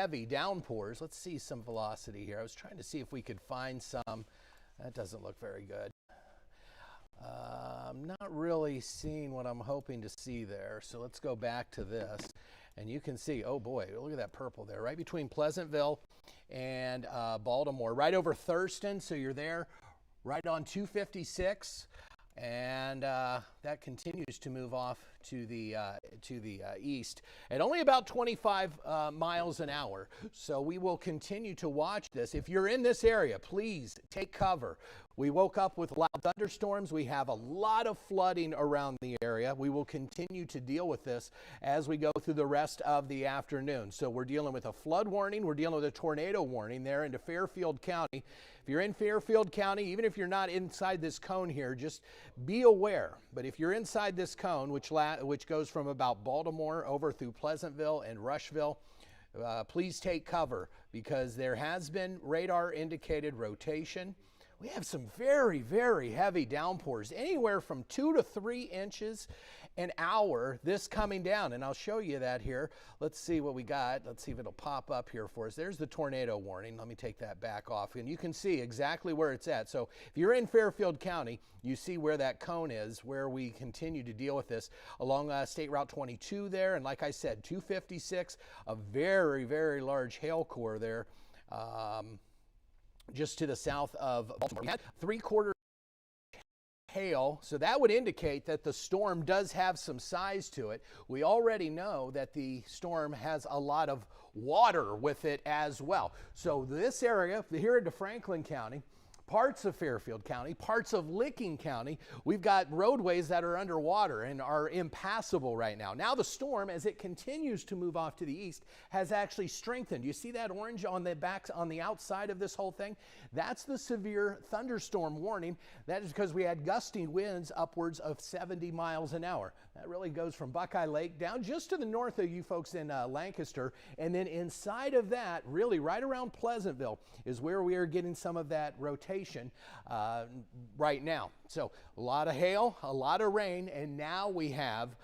heavy downpours. Let's see some velocity here. I was trying to see if we could find some. That doesn't look very good. I'm not really seeing what I'm hoping to see there. So let's go back to this. And you can see, oh boy, look at that purple there, right between Pleasantville and Baltimore, right over Thurston. So you're there right on 256. And that continues to move off to the east at only about 25 miles an hour. So we will continue to watch this. If you're in this area, please take cover. We woke up with loud thunderstorms. We have a lot of flooding around the area. We will continue to deal with this as we go through the rest of the afternoon. So we're dealing with a flood warning. We're dealing with a tornado warning there into Fairfield County. If you're in Fairfield County, even if you're not inside this cone here, just be aware. But if you're inside this cone, which goes from about Baltimore over through Pleasantville and Rushville, please take cover because there has been radar indicated rotation. We have some very, very heavy downpours, anywhere from 2 to 3 inches an hour this coming down. And I'll show you that here. Let's see what we got. Let's see if it'll pop up here for us. There's the tornado warning. Let me take that back off. And you can see exactly where it's at. So if you're in Fairfield County, you see where that cone is, where we continue to deal with this along State Route 22 there. And like I said, 256, a very, very large hail core there. Just to the south of Baltimore. We had 3/4 hail, so that would indicate that the storm does have some size to it. We already know that the storm has a lot of water with it as well. So this area here into Franklin County, parts of Fairfield County, parts of Licking County, we've got roadways that are underwater and are impassable right now. Now the storm, as it continues to move off to the east, has actually strengthened. You see that orange on the back, on the outside of this whole thing? That's the severe thunderstorm warning. That is because we had gusty winds upwards of 70 miles an hour. That really goes from Buckeye Lake down just to the north of you folks in Lancaster. And then inside of that, really right around Pleasantville, is where we are getting some of that rotation right now. So a lot of hail, a lot of rain, and now we have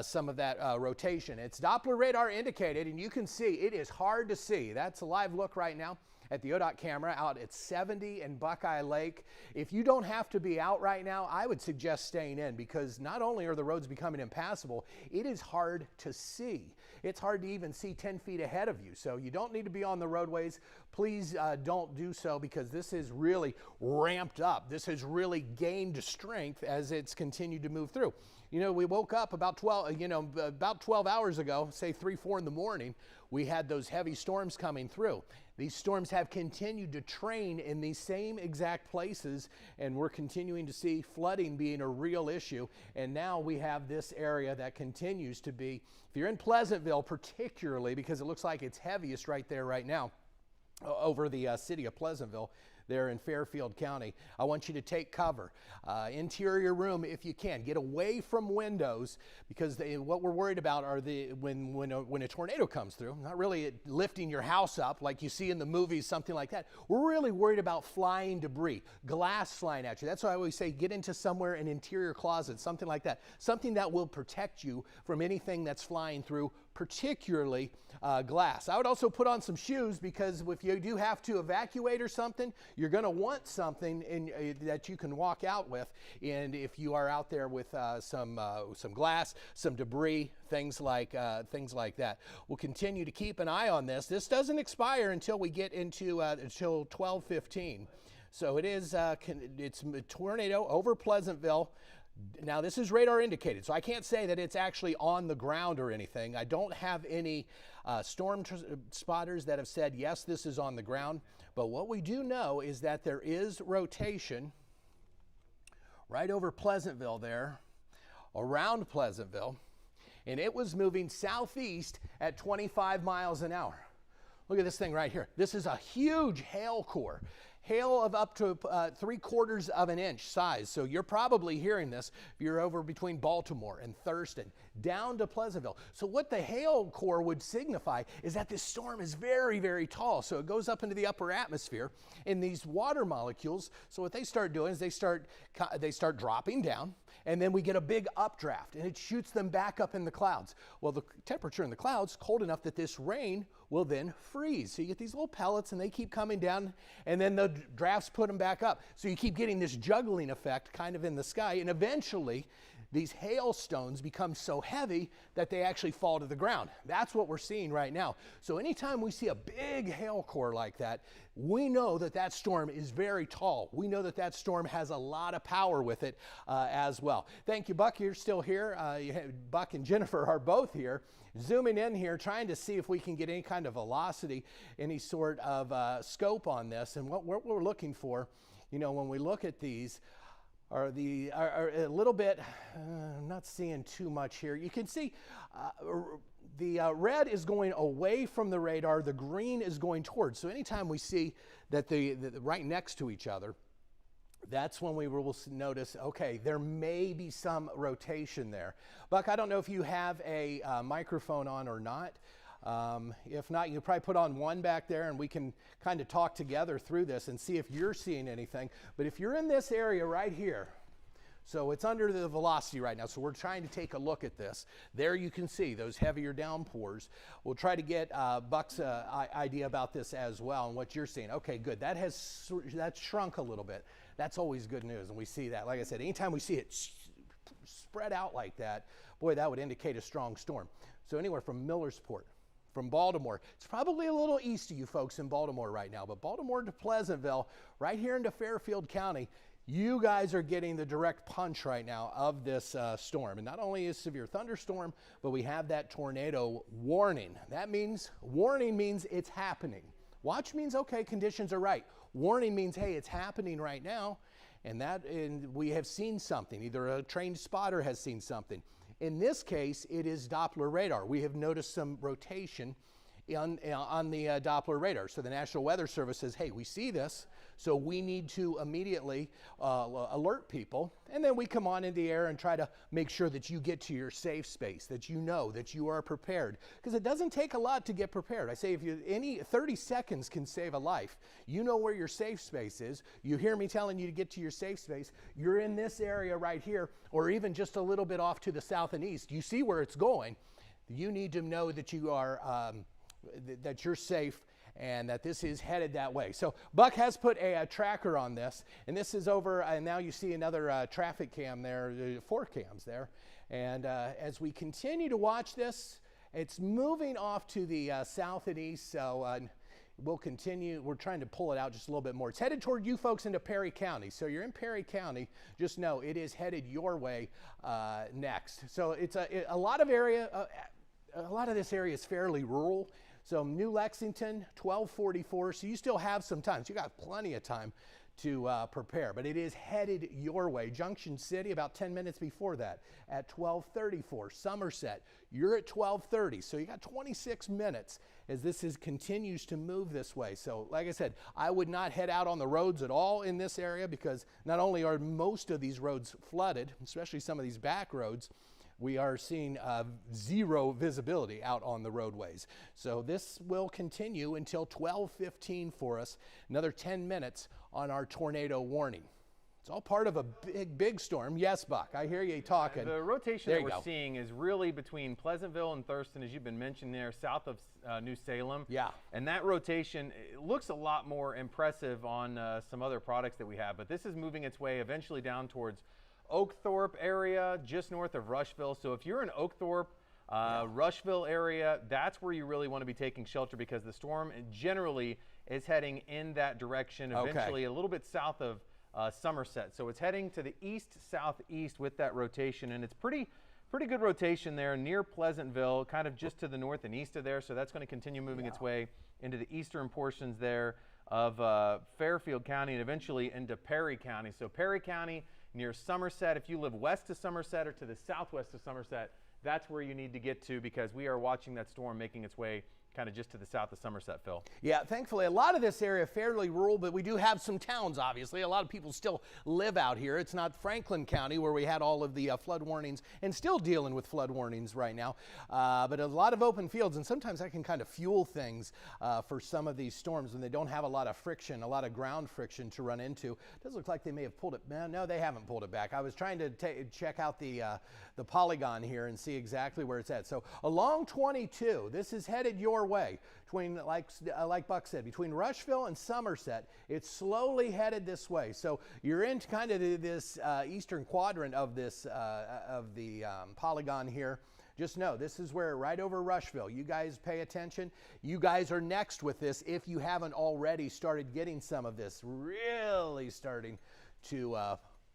some of that rotation. It's Doppler radar indicated, and you can see it is hard to see. That's a live look right now at the ODOT camera out at 70 and Buckeye Lake. If you don't have to be out right now, I would suggest staying in because not only are the roads becoming impassable, it is hard to see. It's hard to even see 10 feet ahead of you. So you don't need to be on the roadways. Please don't do so because this is really ramped up. This has really gained strength as it's continued to move through. You know, we woke up about 12 hours ago, say 3, 4 in the morning, we had those heavy storms coming through. These storms have continued to train in these same exact places, and we're continuing to see flooding being a real issue. And now we have this area that continues to be, if you're in Pleasantville particularly, because it looks like it's heaviest right there right now, over the city of Pleasantville, there in Fairfield County. I want you to take cover. Interior room if you can. Get away from windows because what we're worried about are when a tornado comes through, not really lifting your house up like you see in the movies, something like that. We're really worried about flying debris, glass flying at you. That's why I always say get into somewhere, an interior closet, something like that. Something that will protect you from anything that's flying through, particularly glass. I would also put on some shoes because if you do have to evacuate or something, you're going to want something that you can walk out with. And if you are out there with some glass, some debris, things like that, we'll continue to keep an eye on this. This doesn't expire until we get into until 12:15. So it is it's a tornado over Pleasantville. Now this is radar indicated, so I can't say that it's actually on the ground or anything. I don't have any storm spotters that have said, yes, this is on the ground. But what we do know is that there is rotation right over Pleasantville there, around Pleasantville, and it was moving southeast at 25 miles an hour. Look at this thing right here. This is a huge hail core. Hail of up to 3/4 of an inch size. So you're probably hearing this if you're over between Baltimore and Thurston, down to Pleasantville. So what the hail core would signify is that this storm is very, very tall. So it goes up into the upper atmosphere, and these water molecules, so what they start doing is they start dropping down. And then we get a big updraft, and it shoots them back up in the clouds. Well, the temperature in the clouds cold enough that this rain will then freeze. So you get these little pellets, and they keep coming down, and then the drafts put them back up. So you keep getting this juggling effect kind of in the sky, and eventually these hailstones become so heavy that they actually fall to the ground. That's what we're seeing right now. So anytime we see a big hail core like that, we know that that storm is very tall. We know that that storm has a lot of power with it as well. Thank you, Buck. You're still here. Buck and Jennifer are both here. Zooming in here, trying to see if we can get any kind of velocity, any sort of scope on this. And what we're looking for, you know, when we look at these, are a little bit, I'm not seeing too much here. You can see the red is going away from the radar, the green is going towards. So anytime we see that the right next to each other, that's when we will notice, okay, there may be some rotation there. Buck, I don't know if you have a microphone on or not. If not, you probably put on one back there and we can kind of talk together through this and see if you're seeing anything. But if you're in this area right here, so it's under the velocity right now, so we're trying to take a look at this. There you can see those heavier downpours. We'll try to get Buck's idea about this as well and what you're seeing. Okay, good. That's shrunk a little bit. That's always good news, and we see that. Like I said, anytime we see it spread out like that, boy, that would indicate a strong storm. So anywhere from Millersport, from Baltimore. It's probably a little east of you folks in Baltimore right now, but Baltimore to Pleasantville, right here into Fairfield County, you guys are getting the direct punch right now of this storm. And not only is severe thunderstorm, but we have that tornado warning. That means, warning means it's happening. Watch means, okay, conditions are right. Warning means, hey, it's happening right now. And we have seen something. Either a trained spotter has seen something. In this case, it is Doppler radar. We have noticed some rotation on the Doppler radar. So the National Weather Service says, hey, we see this, so we need to immediately alert people. And then we come on in the air and try to make sure that you get to your safe space, that you know that you are prepared. Because it doesn't take a lot to get prepared. I say any 30 seconds can save a life. You know where your safe space is. You hear me telling you to get to your safe space. You're in this area right here, or even just a little bit off to the south and east. You see where it's going. You need to know that you are that you're safe and that this is headed that way. So Buck has put a tracker on this, and this is over, and now you see another traffic cam there, 4 cams there. And as we continue to watch this, it's moving off to the south and east, so we'll continue. We're trying to pull it out just a little bit more. It's headed toward you folks into Perry County. So you're in Perry County, just know it is headed your way next. So it's a lot of area, a lot of this area is fairly rural. So New Lexington, 1244, so you still have some time. So you got plenty of time to prepare, but it is headed your way. Junction City, about 10 minutes before that, at 1234. Somerset, you're at 1230, so you got 26 minutes as this continues to move this way. So like I said, I would not head out on the roads at all in this area, because not only are most of these roads flooded, especially some of these back roads, we are seeing zero visibility out on the roadways. So this will continue until 12:15 for us, another 10 minutes on our tornado warning. It's all part of a big storm. Yes, Buck, I hear you talking. The rotation that we're seeing is really between Pleasantville and Thurston, as you've been mentioning there, south of New Salem. Yeah. And that rotation, it looks a lot more impressive on some other products that we have, but this is moving its way eventually down towards Oakthorpe area, just north of Rushville. So if you're in Oakthorpe, Rushville area, that's where you really want to be taking shelter, because the storm generally is heading in that direction, eventually a little bit south of Somerset. So it's heading to the east-southeast with that rotation, and it's pretty good rotation there near Pleasantville, kind of just to the north and east of there. So that's going to continue moving its way into the eastern portions there of Fairfield County and eventually into Perry County. So Perry County near Somerset. If you live west of Somerset or to the southwest of Somerset, that's where you need to get to, because we are watching that storm making its way kind of just to the south of Somerset, Phil. Yeah, thankfully, a lot of this area fairly rural, but we do have some towns, obviously. A lot of people still live out here. It's not Franklin County where we had all of the flood warnings and still dealing with flood warnings right now. But a lot of open fields, and sometimes that can kind of fuel things for some of these storms when they don't have a lot of friction, a lot of ground friction to run into. It does look like they may have pulled it. No, they haven't pulled it back. I was trying to check out the polygon here and see exactly where it's at. So along 22, this is headed your way. Between, like Buck said, between Rushville and Somerset, it's slowly headed this way. So you're in kind of this eastern quadrant of this of the polygon here. Just know this is where, right over Rushville. You guys pay attention. You guys are next with this if you haven't already started getting some of this really starting to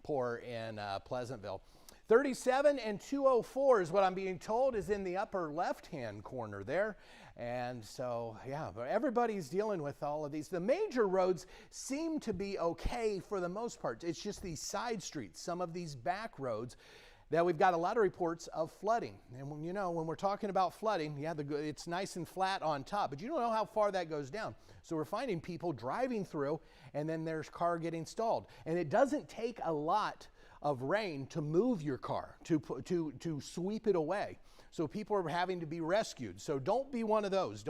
pour in Pleasantville. 37 and 204 is what I'm being told is in the upper left-hand corner there. And so, yeah, everybody's dealing with all of these. The major roads seem to be okay for the most part. It's just these side streets, some of these back roads that we've got a lot of reports of flooding. And when, you know, when we're talking about flooding, yeah, it's nice and flat on top, but you don't know how far that goes down. So we're finding people driving through and then there's car getting stalled. And it doesn't take a lot of rain to move your car, to sweep it away. So people are having to be rescued. So don't be one of those.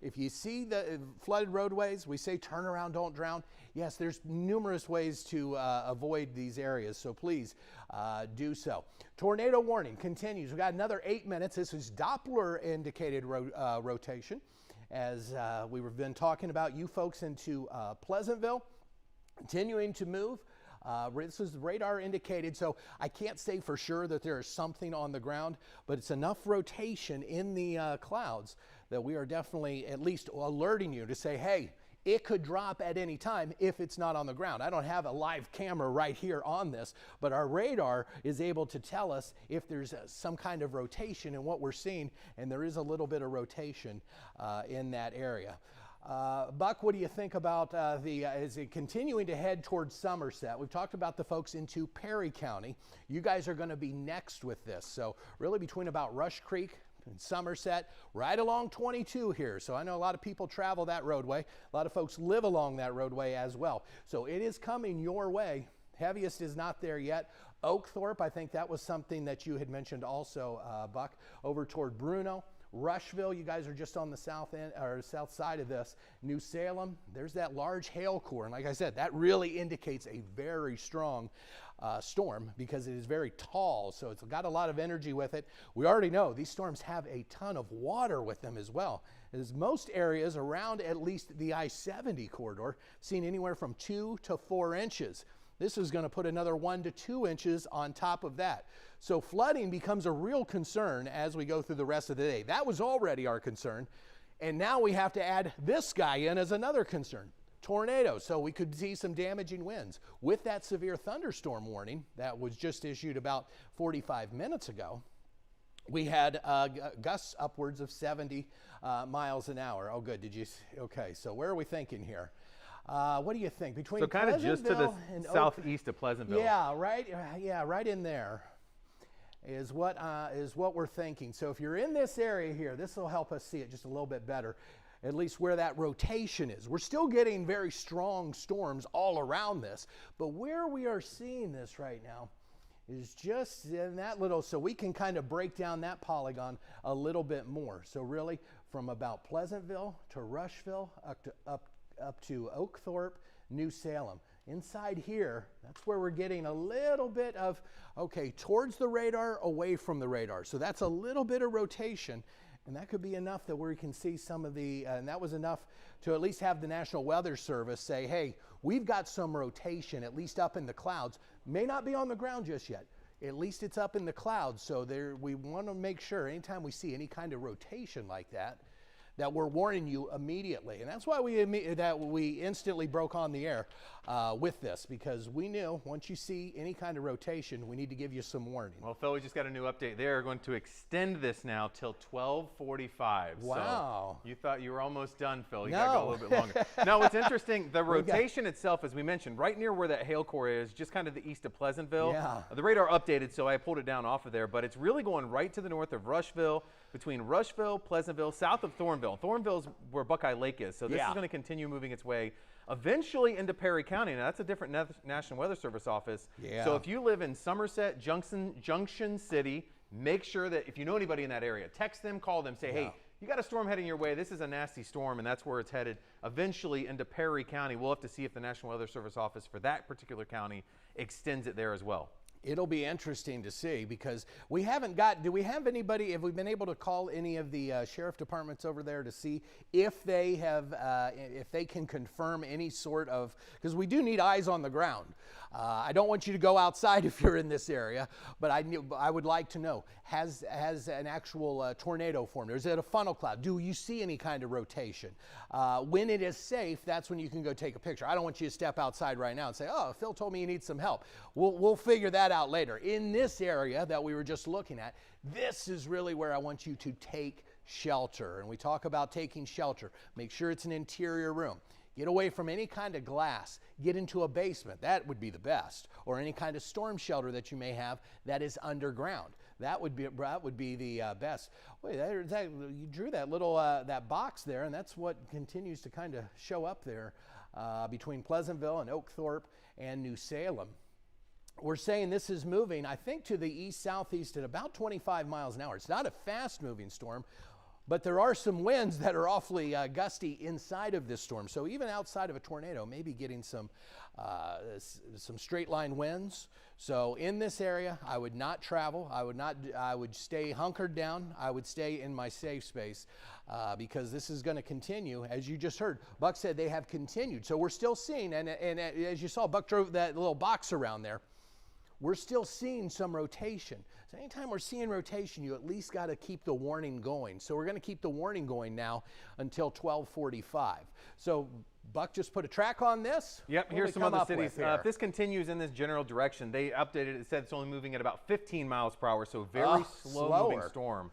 If you see the flooded roadways, we say turn around, don't drown. Yes, there's numerous ways to avoid these areas, so please do so. Tornado warning continues. We've got another 8 minutes. This is Doppler indicated rotation, as we've been talking about you folks into Pleasantville, continuing to move. This is radar indicated, so I can't say for sure that there is something on the ground, but it's enough rotation in the clouds that we are definitely at least alerting you to say, hey, it could drop at any time if it's not on the ground. I don't have a live camera right here on this, but our radar is able to tell us if there's some kind of rotation in what we're seeing, and there is a little bit of rotation in that area. Buck, what do you think about is it continuing to head towards Somerset? We've talked about the folks into Perry County. You guys are going to be next with this. So really between about Rush Creek and Somerset, right along 22 here. So I know a lot of people travel that roadway. A lot of folks live along that roadway as well. So it is coming your way. Heaviest is not there yet. Oakthorpe, I think that was something that you had mentioned also, Buck, over toward Bruno. Rushville, you guys are just on the south end or south side of this. New Salem, there's that large hail core, and like I said, that really indicates a very strong storm because it is very tall, so it's got a lot of energy with it. We already know these storms have a ton of water with them as well. As most areas around at least the I-70 corridor, seen anywhere from 2 to 4 inches. This is going to put another 1 to 2 inches on top of that. So flooding becomes a real concern as we go through the rest of the day. That was already our concern. And now we have to add this guy in as another concern. Tornadoes. So we could see some damaging winds. With that severe thunderstorm warning that was just issued about 45 minutes ago, we had gusts upwards of 70 miles an hour. Oh, good. Did you? Okay. So where are we thinking here? What do you think? Between so kind of just to the southeast of Pleasantville. Yeah, right. Yeah, right in there is what we're thinking. So if you're in this area here, this will help us see it just a little bit better, at least where that rotation is. We're still getting very strong storms all around this, but where we are seeing this right now is just in that little, so we can kind of break down that polygon a little bit more. So really from about Pleasantville to Rushville up to Oakthorpe, New Salem. Inside here, that's where we're getting a little bit of, okay, towards the radar, away from the radar. So that's a little bit of rotation, and that could be enough that we can see some of the, and that was enough to at least have the National Weather Service say, hey, we've got some rotation, at least up in the clouds. May not be on the ground just yet. At least it's up in the clouds. So there, we want to make sure anytime we see any kind of rotation like that, that we're warning you immediately. And that's why we instantly broke on the air with this, because we knew once you see any kind of rotation, we need to give you some warning. Well, Phil, we just got a new update. They're going to extend this now till 12:45. Wow. So you thought you were almost done, Phil. You got to go a little bit longer. Now, what's interesting, the rotation itself, as we mentioned, right near where that hail core is, just kind of the east of Pleasantville. Yeah. The radar updated, so I pulled it down off of there, but it's really going right to the north of Rushville, between Rushville, Pleasantville, south of Thornville. Thornville's where Buckeye Lake is. So this is going to continue moving its way eventually into Perry County. Now, that's a different National Weather Service office. Yeah. So if you live in Somerset, Junction City, make sure that if you know anybody in that area, text them, call them, say, hey, you got a storm heading your way. This is a nasty storm, and that's where it's headed eventually into Perry County. We'll have to see if the National Weather Service office for that particular county extends it there as well. It'll be interesting to see because do we have anybody, have we been able to call any of the sheriff departments over there to see if they have, if they can confirm any sort of, because we do need eyes on the ground. I don't want you to go outside if you're in this area, but I would like to know, has an actual tornado formed? Or is it a funnel cloud? Do you see any kind of rotation? When it is safe, that's when you can go take a picture. I don't want you to step outside right now and say, oh, Phil told me he needs some help. We'll figure that out later. In this area that we were just looking at, this is really where I want you to take shelter. And we talk about taking shelter. Make sure it's an interior room. Get away from any kind of glass. Get into a basement. That would be the best. Or any kind of storm shelter that you may have that is underground. That would be the best. Wait, you drew that little that box there, and that's what continues to kind of show up there between Pleasantville and Oakthorpe and New Salem. We're saying this is moving, I think, to the east-southeast at about 25 miles an hour. It's not a fast-moving storm, but there are some winds that are awfully gusty inside of this storm. So even outside of a tornado, maybe getting some straight line winds. So in this area, I would not travel. I would stay hunkered down. I would stay in my safe space because this is going to continue. As you just heard, Buck said they have continued. So we're still seeing, and as you saw, Buck drove that little box around there. We're still seeing some rotation. So anytime we're seeing rotation, you at least got to keep the warning going. So we're going to keep the warning going now until 12:45. So Buck just put a track on this. Yep, here's some other cities. If this continues in this general direction, they updated it. It said it's only moving at about 15 miles per hour, so very slow-moving storm.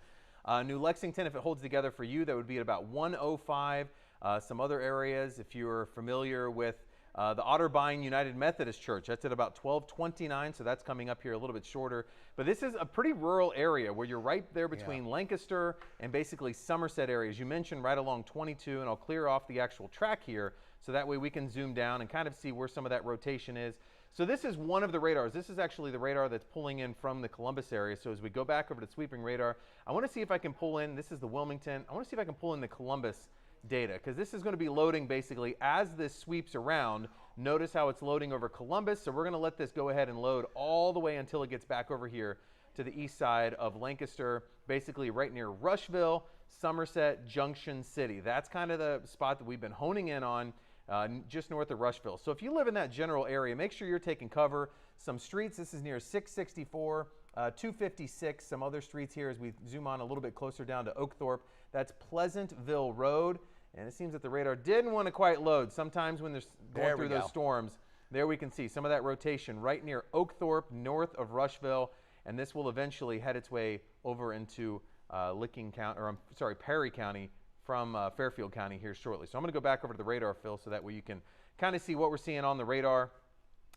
New Lexington, if it holds together for you, that would be at about 105. Some other areas, if you're familiar with the Otterbein United Methodist Church, that's at about 1229, so that's coming up here a little bit shorter. But this is a pretty rural area where you're right there between Lancaster and basically Somerset areas. You mentioned right along 22, and I'll clear off the actual track here so that way we can zoom down and kind of see where some of that rotation is. So this is one of the radars. This is actually the radar that's pulling in from the Columbus area. So as we go back over to sweeping radar, I want to see if I can pull in, this is the Wilmington, I want to see if I can pull in the Columbus data, because this is going to be loading basically as this sweeps around. Notice how it's loading over Columbus, so we're going to let this go ahead and load all the way until it gets back over here to the east side of Lancaster, basically right near Rushville, Somerset, Junction City. That's kind of the spot that we've been honing in on, just north of Rushville. So if you live in that general area, make sure you're taking cover. Some streets, this is near 664, 256, some other streets here as we zoom on a little bit closer down to Oakthorpe. That's Pleasantville Road. And it seems that the radar didn't want to quite load. Sometimes when they're going through those storms, there we can see some of that rotation right near Oakthorpe, north of Rushville. And this will eventually head its way over into Perry County from Fairfield County here shortly. So I'm going to go back over to the radar, Phil, so that way you can kind of see what we're seeing on the radar.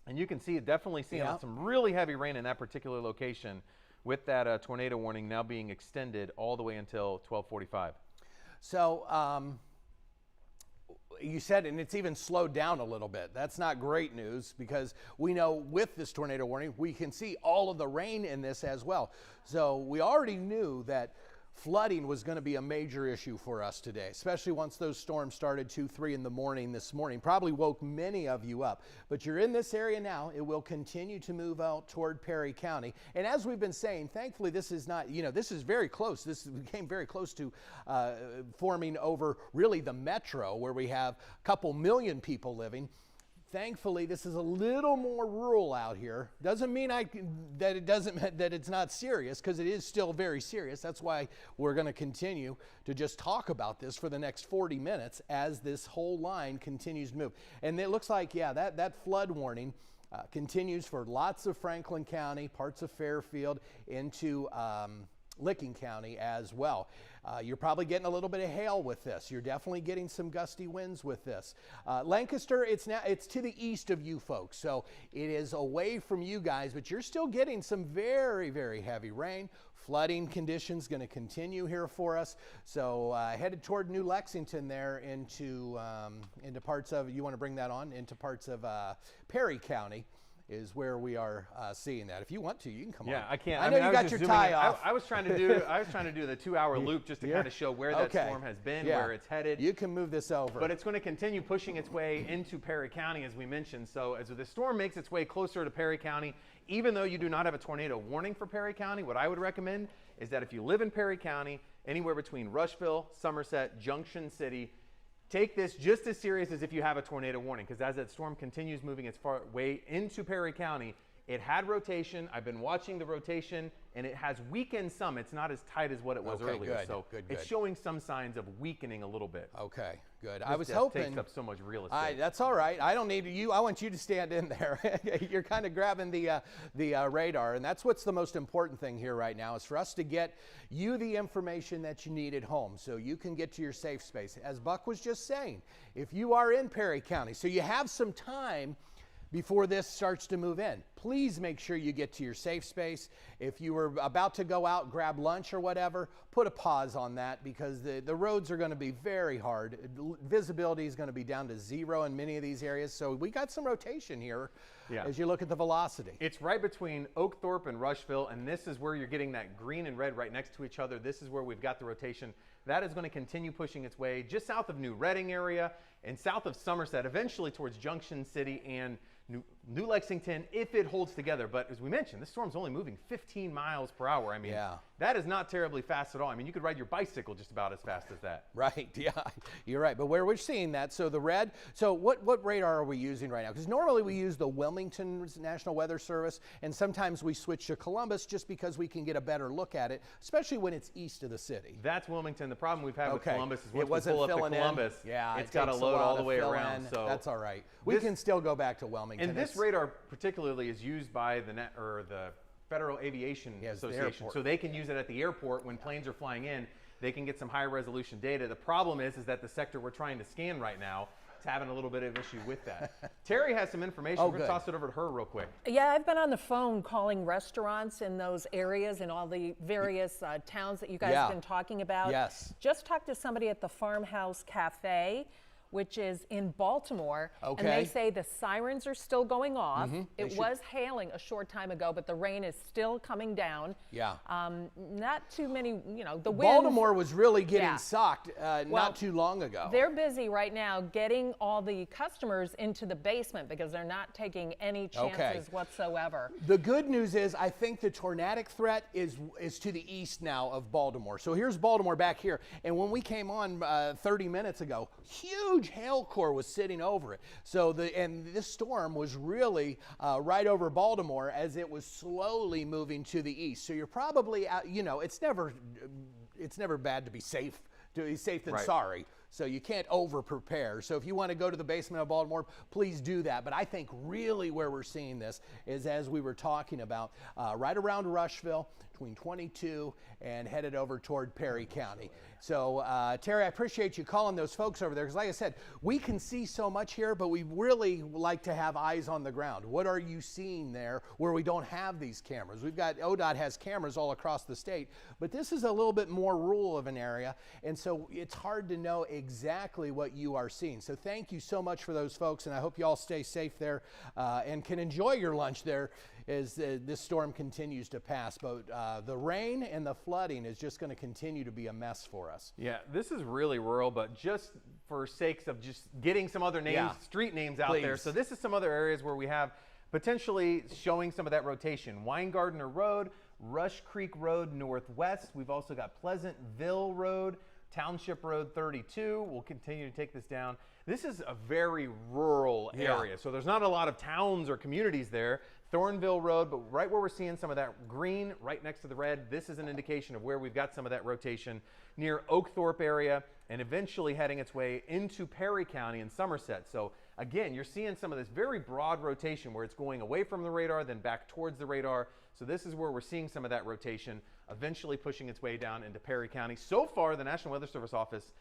And you can see it definitely seeing some really heavy rain in that particular location with that tornado warning now being extended all the way until 12:45. So you said, and it's even slowed down a little bit. That's not great news because we know with this tornado warning, we can see all of the rain in this as well. So we already knew that flooding was going to be a major issue for us today, especially once those storms started 2, 3 in the morning this morning. Probably woke many of you up. But you're in this area now. It will continue to move out toward Perry County. And as we've been saying, thankfully this is not, this is very close. This came very close to forming over really the metro where we have a couple million people living. Thankfully, this is a little more rural out here. Doesn't mean that it's not serious, because it is still very serious. That's why we're going to continue to just talk about this for the next 40 minutes as this whole line continues to move. And it looks like, that flood warning continues for lots of Franklin County, parts of Fairfield, into Licking County as well. You're probably getting a little bit of hail with this. You're definitely getting some gusty winds with this. Lancaster, it's to the east of you folks, so it is away from you guys, but you're still getting some very, very heavy rain. Flooding conditions going to continue here for us. So headed toward New Lexington there into parts of, you want to bring that on, into parts of Perry County is where we are seeing that. If you want to, you can come on. Yeah, I can't. I know you got your tie off. I was trying to do the 2-hour loop just to kind of show where that storm has been, where it's headed. You can move this over. But it's going to continue pushing its way into Perry County, as we mentioned. So as the storm makes its way closer to Perry County, even though you do not have a tornado warning for Perry County, what I would recommend is that if you live in Perry County, anywhere between Rushville, Somerset, Junction City, take this just as serious as if you have a tornado warning, because as that storm continues moving its way into Perry County, it had rotation. I've been watching the rotation, and it has weakened some. It's not as tight as what it was earlier. Good, so good. It's showing some signs of weakening a little bit. Okay, good. This I was desk hoping. takes up so much real estate. That's all right. I don't need you. I want you to stand in there. You're kind of grabbing the radar, and that's what's the most important thing here right now is for us to get you the information that you need at home so you can get to your safe space. As Buck was just saying, if you are in Perry County, so you have some time before this starts to move in, please make sure you get to your safe space. If you were about to go out, grab lunch or whatever, put a pause on that because the roads are going to be very hard. Visibility is going to be down to 0 in many of these areas. So we got some rotation here as you look at the velocity. It's right between Oakthorpe and Rushville, and this is where you're getting that green and red right next to each other. This is where we've got the rotation. That is going to continue pushing its way just south of New Reading area and south of Somerset, eventually towards Junction City and New Lexington, if it holds together. But as we mentioned, this storm's only moving 15 miles per hour. I mean, that is not terribly fast at all. I mean, you could ride your bicycle just about as fast as that. Right, yeah, you're right. But where we're seeing that, so the red, so what radar are we using right now? Because normally we use the Wilmington National Weather Service, and sometimes we switch to Columbus just because we can get a better look at it, especially when it's east of the city. That's Wilmington. The problem we've had with Columbus is once we pull up to Columbus, it's got to load all the way around. So that's all right. We can still go back to Wilmington. And this radar particularly is used by the Federal Aviation Association, so they can use it at the airport when planes are flying in. They can get some high resolution data. The problem is that the sector we're trying to scan right now is having a little bit of issue with that. Terry has some information. We're going to toss it over to her real quick. Yeah, I've been on the phone calling restaurants in those areas and all the various towns that you guys have been talking about. Yes. Just talked to somebody at the Farmhouse Cafe, which is in Baltimore, and they say the sirens are still going off. It was hailing a short time ago, but the rain is still coming down. Yeah. Not too many, the wind. Baltimore was really getting socked not too long ago. They're busy right now getting all the customers into the basement because they're not taking any chances whatsoever. The good news is I think the tornadic threat is to the east now of Baltimore. So here's Baltimore back here. And when we came on 30 minutes ago, huge hail core was sitting over it. So this storm was really right over Baltimore as it was slowly moving to the east. So you're probably out, it's never bad to be safe than sorry. So you can't over prepare. So if you want to go to the basement of Baltimore, please do that. But I think really where we're seeing this is, as we were talking about, right around Rushville, between 22 and headed over toward Perry County. So Terry, I appreciate you calling those folks over there because like I said, we can see so much here, but we really like to have eyes on the ground. What are you seeing there where we don't have these cameras? We've got, ODOT has cameras all across the state, but this is a little bit more rural of an area, and so it's hard to know exactly what you are seeing. So thank you so much for those folks, and I hope you all stay safe there and can enjoy your lunch there as this storm continues to pass. But the rain and the flooding is just going to continue to be a mess for us. Yeah, this is really rural, but just for sakes of just getting some other names, street names out there. So this is some other areas where we have potentially showing some of that rotation. Weingartner Road, Rush Creek Road Northwest. We've also got Pleasantville Road, Township Road 32. We'll continue to take this down. This is a very rural area, so there's not a lot of towns or communities there. Thornville Road, but right where we're seeing some of that green right next to the red, this is an indication of where we've got some of that rotation near Oakthorpe area and eventually heading its way into Perry County and Somerset. So again, you're seeing some of this very broad rotation where it's going away from the radar, then back towards the radar. So this is where we're seeing some of that rotation, eventually pushing its way down into Perry County. So far, the National Weather Service office,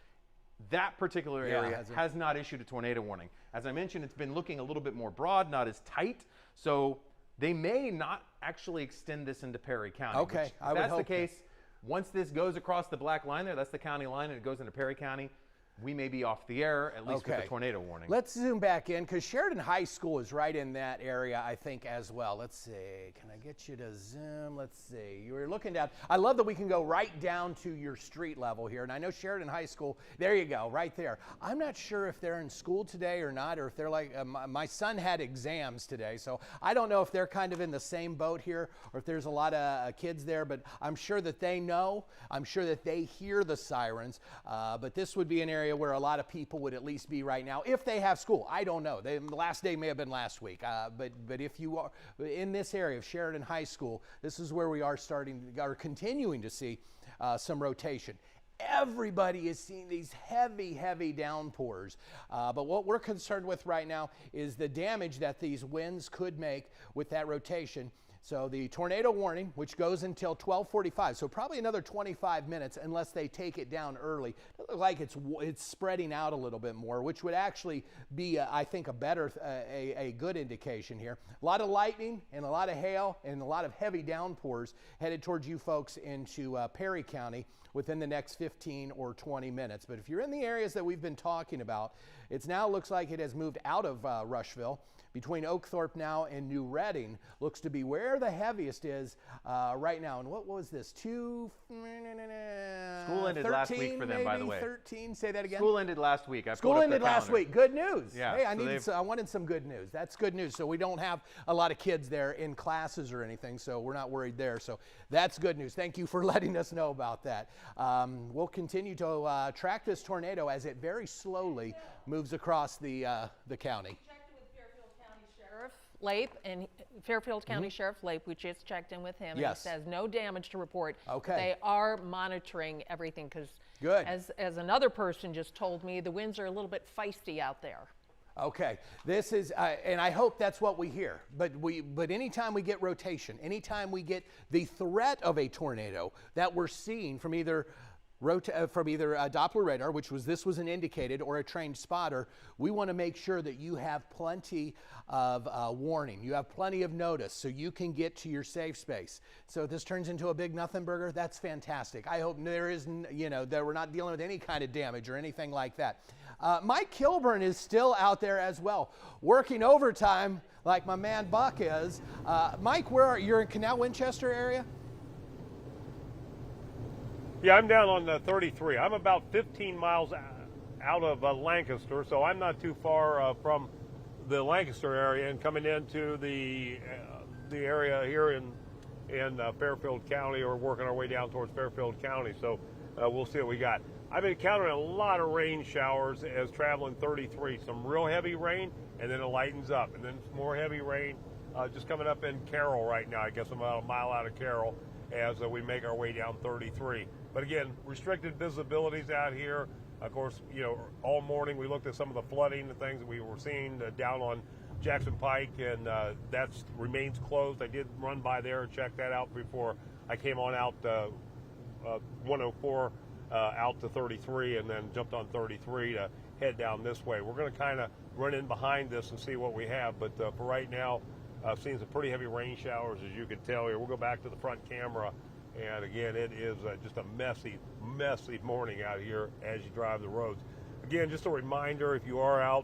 that particular area has not issued a tornado warning. As I mentioned, it's been looking a little bit more broad, not as tight. So they may not actually extend this into Perry County. Okay, If I would that's the hope that. case, once this goes across the black line there, that's the county line, and it goes into Perry County, we may be off the air, at least with the tornado warning. Let's zoom back in because Sheridan High School is right in that area, I think, as well. Let's see. Can I get you to zoom? Let's see. You were looking down. I love that we can go right down to your street level here. And I know Sheridan High School, there you go, right there. I'm not sure if they're in school today or not, or if they're like, my son had exams today. So I don't know if they're kind of in the same boat here or if there's a lot of kids there, but I'm sure that they know. I'm sure that they hear the sirens. But this would be an area where a lot of people would at least be right now if they have school. I don't know. The last day may have been last week, but if you are in this area of Sheridan High School, this is where we are continuing to see some rotation. Everybody is seeing these heavy downpours, but what we're concerned with right now is the damage that these winds could make with that rotation. So the tornado warning, which goes until 12:45, so probably another 25 minutes unless they take it down early. It looks like it's spreading out a little bit more, which would actually be, I think, a good indication here. A lot of lightning and a lot of hail and a lot of heavy downpours headed towards you folks into Perry County within the next 15 or 20 minutes. But if you're in the areas that we've been talking about, it now looks like it has moved out of Rushville. Between Oakthorpe now and New Reading looks to be where the heaviest is right now. And what was this? School ended last week for them, by the way. 13. Say that again. School ended last week. School ended last week. Good news. Yeah, Hey, I wanted some good news. That's good news. So we don't have a lot of kids there in classes or anything, so we're not worried there. So that's good news. Thank you for letting us know about that. We'll continue to track this tornado as it very slowly moves across the county. Lape and Fairfield County Sheriff Lape, we just checked in with him. Yes. And he says no damage to report. Okay. They are monitoring everything because, good. As another person just told me, the winds are a little bit feisty out there. Okay, this is, and I hope that's what we hear. But anytime we get rotation, anytime we get the threat of a tornado that we're seeing from either Doppler radar, which this was an indicated, or a trained spotter, we want to make sure that you have plenty of warning. You have plenty of notice so you can get to your safe space. So if this turns into a big nothing burger, that's fantastic. I hope there isn't, that we're not dealing with any kind of damage or anything like that. Mike Kilburn is still out there as well, working overtime like my man Buck is. Mike, you're in Canal Winchester area? Yeah, I'm down on 33. I'm about 15 miles out of Lancaster, so I'm not too far from the Lancaster area and coming into the area here in Fairfield County, or working our way down towards Fairfield County. So we'll see what we got. I've been encountering a lot of rain showers as traveling 33. Some real heavy rain, and then it lightens up, and then some more heavy rain just coming up in Carroll right now. I guess I'm about a mile out of Carroll as we make our way down 33. But again, restricted visibilities out here. Of course, all morning we looked at some of the flooding and things that we were seeing down on Jackson Pike, and that remains closed. I did run by there and check that out before I came on out 104 out to 33, and then jumped on 33 to head down this way. We're going to kind of run in behind this and see what we have, but for right now, I've seen some pretty heavy rain showers, as you can tell here. We'll go back to the front camera. And again, it is just a messy morning out here as you drive the roads. Again, just a reminder, if you are out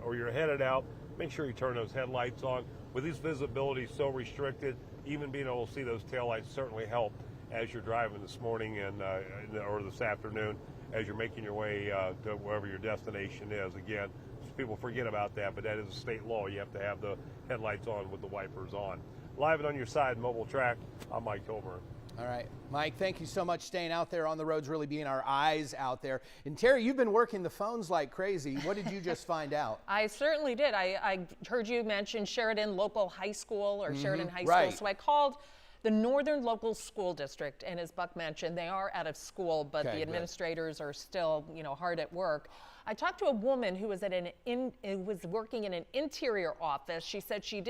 or you're headed out, make sure you turn those headlights on. With these visibilities so restricted, even being able to see those taillights certainly help as you're driving this morning or this afternoon as you're making your way to wherever your destination is. Again, people forget about that, but that is a state law. You have to have the headlights on with the wipers on. Live and on your side, Mobile Track, I'm Mike Kilburn. All right, Mike, thank you so much staying out there on the roads, really being our eyes out there. And Terry, you've been working the phones like crazy. What did you just find out? I certainly did. I heard you mention Sheridan Local High School or Sheridan High School. Right. So I called the Northern Local School District, and as Buck mentioned, they are out of school, but Okay, the administrators are still, hard at work. I talked to a woman who was was working in an interior office. She said she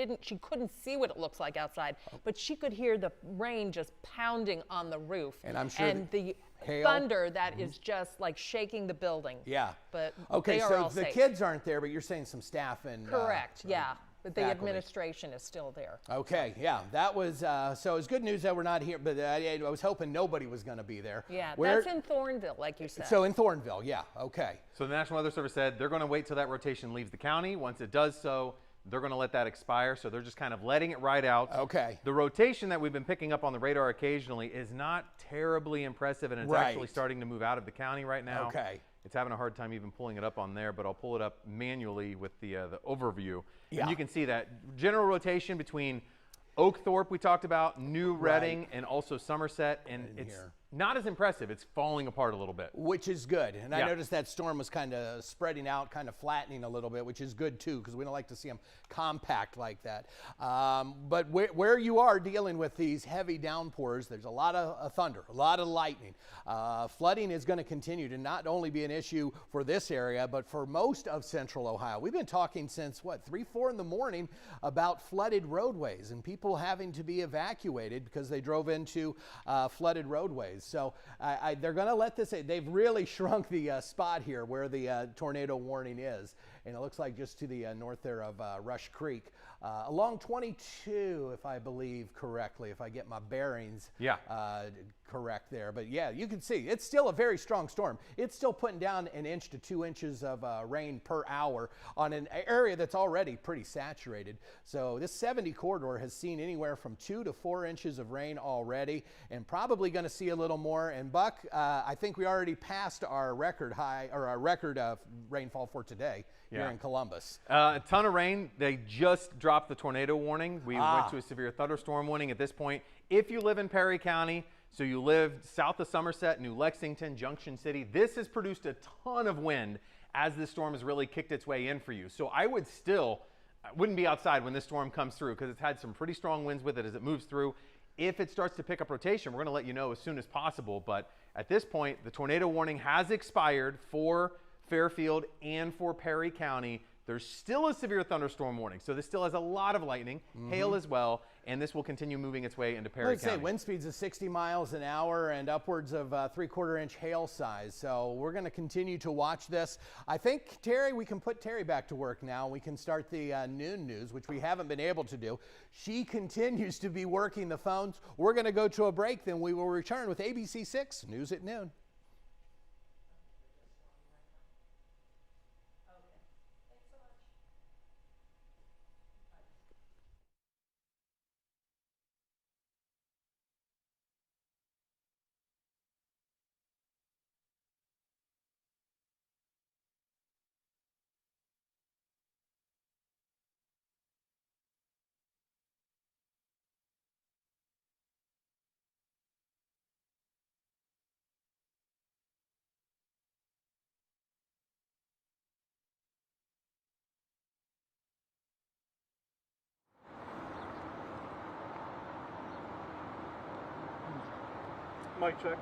couldn't see what it looks like outside, but she could hear the rain just pounding on the roof. And I'm sure the hail. thunder that is just like shaking the building. Yeah. But okay, they are so all the safe. kids aren't there, but you're saying some staff and Correct. Yeah. But the faculty. administration is still there. Okay, yeah, that was, so it's good news that we're not here, but I was hoping nobody was going to be there. Yeah, Where- that's in Thornville, like you said. So in Thornville, yeah, okay. So the National Weather Service said they're going to wait till that rotation leaves the county. Once it does so, they're going to let that expire. So they're just kind of letting it ride out. Okay. The rotation that we've been picking up on the radar occasionally is not terribly impressive, and it's Right. actually starting to move out of the county right now. Okay. It's having a hard time even pulling it up on there, but I'll pull it up manually with the overview. Yeah. And you can see that general rotation between Oakthorpe we talked about, New Reading, and also Somerset, and In it's here. not as impressive. It's falling apart a little bit. Which is good. And I Yeah. noticed that storm was kind of spreading out, kind of flattening a little bit, which is good too, because we don't like to see them compact like that. But where you are dealing with these heavy downpours, there's a lot of thunder, a lot of lightning. Flooding is going to continue to not only be an issue for this area, but for most of central Ohio. We've been talking since, what, 3, 4 in the morning about flooded roadways and people having to be evacuated because they drove into flooded roadways. So they're going to let this, they've really shrunk the spot here where the tornado warning is. And it looks like just to the north there of Rush Creek. Along 22, if I believe correctly, if I get my bearings correct there. But yeah, you can see it's still a very strong storm. It's still putting down 1 inch to 2 inches of rain per hour on an area that's already pretty saturated. So this 70 corridor has seen anywhere from 2 to 4 inches of rain already, and probably going to see a little more. And Buck, I think we already passed our record high, or our record of rainfall for today here in Columbus. A ton of rain. They just dropped the tornado warning. We went to a severe thunderstorm warning at this point. If you live in Perry County, so you live south of Somerset, New Lexington, Junction City, this has produced a ton of wind as this storm has really kicked its way in for you. So I wouldn't be outside when this storm comes through because it's had some pretty strong winds with it as it moves through. If it starts to pick up rotation, we're going to let you know as soon as possible. But at this point, the tornado warning has expired for Fairfield and for Perry County. There's still a severe thunderstorm warning, so this still has a lot of lightning, hail as well, and this will continue moving its way into Perry County. Wind speeds of 60 miles an hour and upwards of 3/4 inch hail size. So we're going to continue to watch this. I think, Terry, we can put Terry back to work now. We can start the noon news, which we haven't been able to do. She continues to be working the phones. We're going to go to a break, then we will return with ABC 6 News at Noon. Mic check.